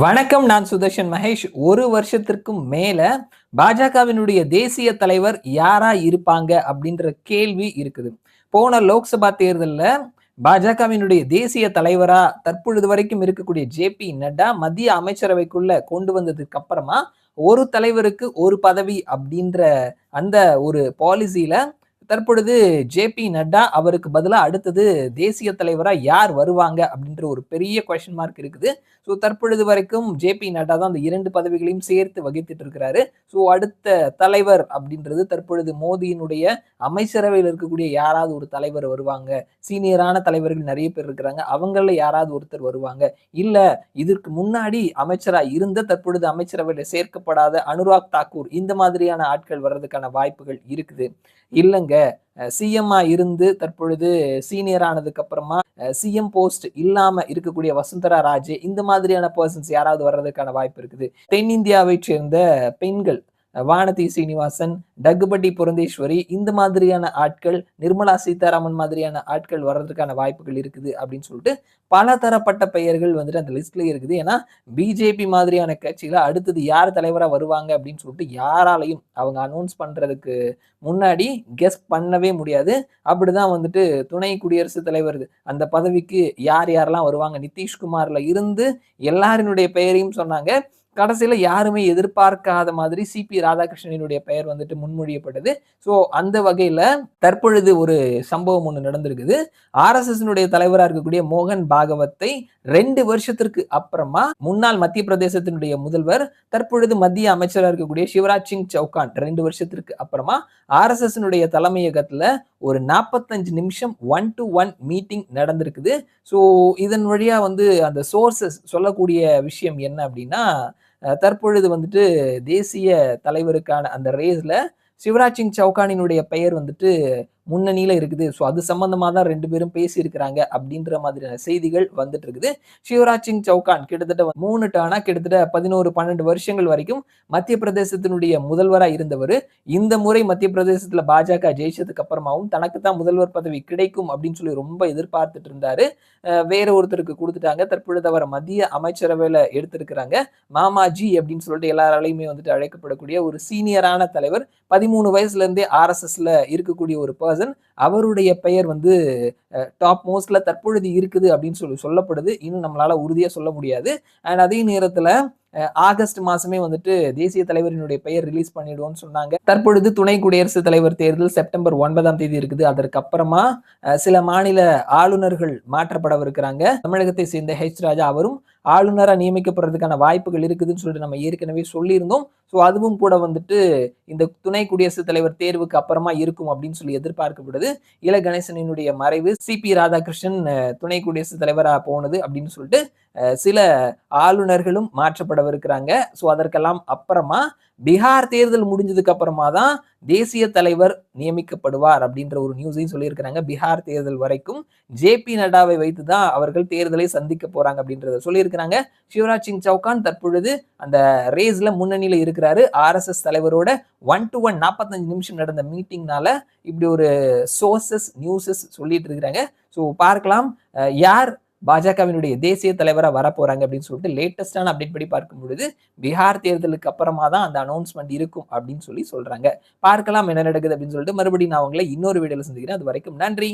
வணக்கம். நான் சுதர்ஷன் மகேஷ். ஒரு வருஷத்திற்கும் மேல பாஜகவினுடைய தேசிய தலைவர் யாரா இருப்பாங்க அப்படின்ற கேள்வி இருக்குது. போன லோக்சபா தேர்தல்ல பாஜகவினுடைய தேசிய தலைவரா தற்பொழுது வரைக்கும் இருக்கக்கூடிய ஜே.பி. நட்டா மத்திய அமைச்சரவைக்குள்ள கொண்டு வந்ததுக்கு அப்புறமா, ஒரு தலைவருக்கு ஒரு பதவி அப்படின்ற அந்த ஒரு பாலிசியில தற்பொழுது ஜே.பி. நட்டா அவருக்கு பதிலா அடுத்தது தேசிய தலைவரா யார் வருவாங்க அப்படின்ற ஒரு பெரிய கொஸ்டின் மார்க் இருக்குது. ஸோ தற்பொழுது வரைக்கும் ஜே.பி. நட்டா தான் அந்த 2 பதவிகளையும் சேர்த்து வகித்துட்டு இருக்கிறாரு. ஸோ அடுத்த தலைவர் அப்படின்றது தற்பொழுது மோடியினுடைய அமைச்சரவையில் இருக்கக்கூடிய யாராவது ஒரு தலைவர் வருவாங்க. சீனியரான தலைவர்கள் நிறைய பேர் இருக்கிறாங்க. அவங்கள்ல யாராவது ஒருத்தர் வருவாங்க. இல்ல இதற்கு முன்னாடி அமைச்சரா இருந்த தற்பொழுது அமைச்சரவையில சேர்க்கப்படாத அனுராக் தாக்கூர் இந்த மாதிரியான ஆட்கள் வர்றதுக்கான வாய்ப்புகள் இருக்குது. இல்லங்க சிஎம்மா இருந்து தற்பொழுது சீனியர் ஆனதுக்கு அப்புறமா சிஎம் போஸ்ட் இல்லாம இருக்கக்கூடிய வசுந்தரா ராஜே இந்த மாதிரியான பர்சன்ஸ் யாராவது வர்றதுக்கான வாய்ப்பு இருக்குது. தென்னிந்தியாவை சேர்ந்த பெண்கள் வானதி சீனிவாசன், டக்குபட்டி புரந்தேஸ்வரி இந்த மாதிரியான ஆட்கள், நிர்மலா சீதாராமன் மாதிரியான ஆட்கள் வர்றதுக்கான வாய்ப்புகள் இருக்குது அப்படின்னு சொல்லிட்டு பல தரப்பட்ட பெயர்கள் வந்துட்டு அந்த லிஸ்ட்ல இருக்குது. ஏன்னா பிஜேபி மாதிரியான கட்சியில அடுத்தது யார் தலைவரா வருவாங்க அப்படின்னு சொல்லிட்டு யாராலையும் அவங்க அனௌன்ஸ் பண்றதுக்கு முன்னாடி கெஸ் பண்ணவே முடியாது. அப்படிதான் வந்துட்டு துணை குடியரசுத் தலைவர் அந்த பதவிக்கு யார் யாரெல்லாம் வருவாங்க, நிதிஷ்குமார்ல இருந்து எல்லாரினுடைய பெயரையும் சொன்னாங்க. கடைசியில யாருமே எதிர்பார்க்காத மாதிரி சி.பி. ராதாகிருஷ்ணனுடைய பெயர் வந்துட்டு முன்மொழியப்பட்டது. ஸோ அந்த வகையில தற்பொழுது ஒரு சம்பவம் ஒண்ணு நடந்திருக்குது. ஆர்எஸ்எஸ்னுடைய தலைவரா இருக்கக்கூடிய மோகன் பாகவத்தை 2 வருஷத்திற்கு அப்புறமா முன்னாள் மத்திய பிரதேசத்தினுடைய முதல்வர், தற்பொழுது மத்திய அமைச்சரா இருக்கக்கூடிய சிவராஜ் சிங் சௌகான் 2 வருஷத்திற்கு அப்புறமா ஆர்எஸ்எஸ்னுடைய தலைமையகத்துல ஒரு 45 நிமிஷம் 1 to 1 மீட்டிங் நடந்திருக்குது. ஸோ இதன் வழியா வந்து அந்த சோர்சஸ் சொல்லக்கூடிய விஷயம் என்ன அப்படின்னா, தற்பொழுது வந்துட்டு தேசிய தலைவருக்கான அந்த ரேஸ்ல சிவராஜ் சிங் சௌகானினுடைய பெயர் வந்துட்டு முன்னணியில இருக்குது. ஸோ அது சம்பந்தமா தான் 2 பேரும் பேசியிருக்கிறாங்க அப்படின்ற மாதிரியான செய்திகள் வந்துட்டு இருக்குது. சிவராஜ் சிங் சௌகான் கிட்டத்தட்ட 3 டர்னா கிட்டத்தட்ட 11, 12 வருஷங்கள் வரைக்கும் மத்திய பிரதேசத்தினுடைய முதல்வரா இருந்தவர். இந்த முறை மத்திய பிரதேசத்துல பாஜக ஜெயிச்சதுக்கு அப்புறமாவும் தனக்கு தான் முதல்வர் பதவி கிடைக்கும் அப்படின்னு சொல்லி ரொம்ப எதிர்பார்த்துட்டு இருந்தாரு. வேற ஒருத்தருக்கு கொடுத்துட்டாங்க. தற்பொழுது அவர் மத்திய அமைச்சரவையில எடுத்திருக்கிறாங்க. மாமாஜி அப்படின்னு சொல்லிட்டு எல்லாராலையுமே வந்துட்டு அழைக்கப்படக்கூடிய ஒரு சீனியரான தலைவர். 13 வயசுல இருந்தே ஆர்எஸ்எஸ்ல இருக்கக்கூடிய ஒரு பர்சன். அவருடைய பெயர் வந்து டாப் மோஸ்ட்ல தற்பொழுது இருக்குது அப்படின்னு சொல்லப்படுது. இன்னும் நம்மளால உறுதியா சொல்ல முடியாது. அண்ட் அதே நேரத்துல ஆகஸ்ட் மாசமே வந்துட்டு தேசிய தலைவரினுடைய பெயர் ரிலீஸ் பண்ணிடுவோம்னு சொன்னாங்க. தற்பொழுது துணை குடியரசுத் தலைவர் தேர்தல் செப்டம்பர் 9ஆம் தேதி இருக்குது. அதற்கு அப்புறமா சில மாநில ஆளுநர்கள் மாற்றப்படவிருக்கிறாங்க. தமிழகத்தை சேர்ந்த ராஜா அவரும் ஆளுநரா நியமிக்கப்படுறதுக்கான வாய்ப்புகள் இருக்குதுன்னு சொல்லிட்டு நம்ம ஏற்கனவே சொல்லியிருந்தோம். ஸோ அதுவும் கூட வந்துட்டு இந்த துணை குடியரசுத் தலைவர் தேர்வுக்கு அப்புறமா இருக்கும் அப்படின்னு சொல்லி எதிர்பார்க்கப்படுது. இல கணேசனினுடைய மறைவு, சி.பி. ராதாகிருஷ்ணன் துணை குடியரசுத் தலைவரா போனது அப்படின்னு சொல்லிட்டு சில ஆளுநர்களும் மாற்றப்படவிருக்கிறாங்க. ஸோ அதற்கெல்லாம் அப்புறமா பீகார் தேர்தல் முடிஞ்சதுக்கு அப்புறமா தான் தேசிய தலைவர் நியமிக்கப்படுவார் அப்படின்ற ஒரு நியூஸையும் சொல்லியிருக்கிறாங்க. பீகார் தேர்தல் வரைக்கும் ஜே.பி. நட்டாவை வைத்து தான் அவர்கள் தேர்தலை சந்திக்க போறாங்க அப்படின்றத சொல்லியிருக்கிறாங்க. சிவராஜ் சிங் சௌகான் தற்பொழுது அந்த ரேஸ்ல முன்னணியில இருக்கிறாரு. ஆர்எஸ்எஸ் தலைவரோட 1 to 1 45 நிமிஷம் நடந்த மீட்டிங்னால இப்படி ஒரு சோர்சஸ் நியூஸஸ் சொல்லிட்டு இருக்கிறாங்க. ஸோ பார்க்கலாம் யார் பாஜகவினுடைய தேசிய தலைவரா வரப்போறாங்க அப்படின்னு சொல்லிட்டு லேட்டஸ்டான அப்டேட் படி பார்க்கும் பொழுது பீகார் தேர்தலுக்கு அப்புறமா தான் அந்த அனௌன்ஸ்மெண்ட் இருக்கும் அப்படின்னு சொல்றாங்க. பார்க்கலாம் என்ன நடக்குது அப்படின்னு சொல்லிட்டு மறுபடியும் நான் உங்களை இன்னொரு வீடியோல சந்திக்கிறேன். அது வரைக்கும் நன்றி.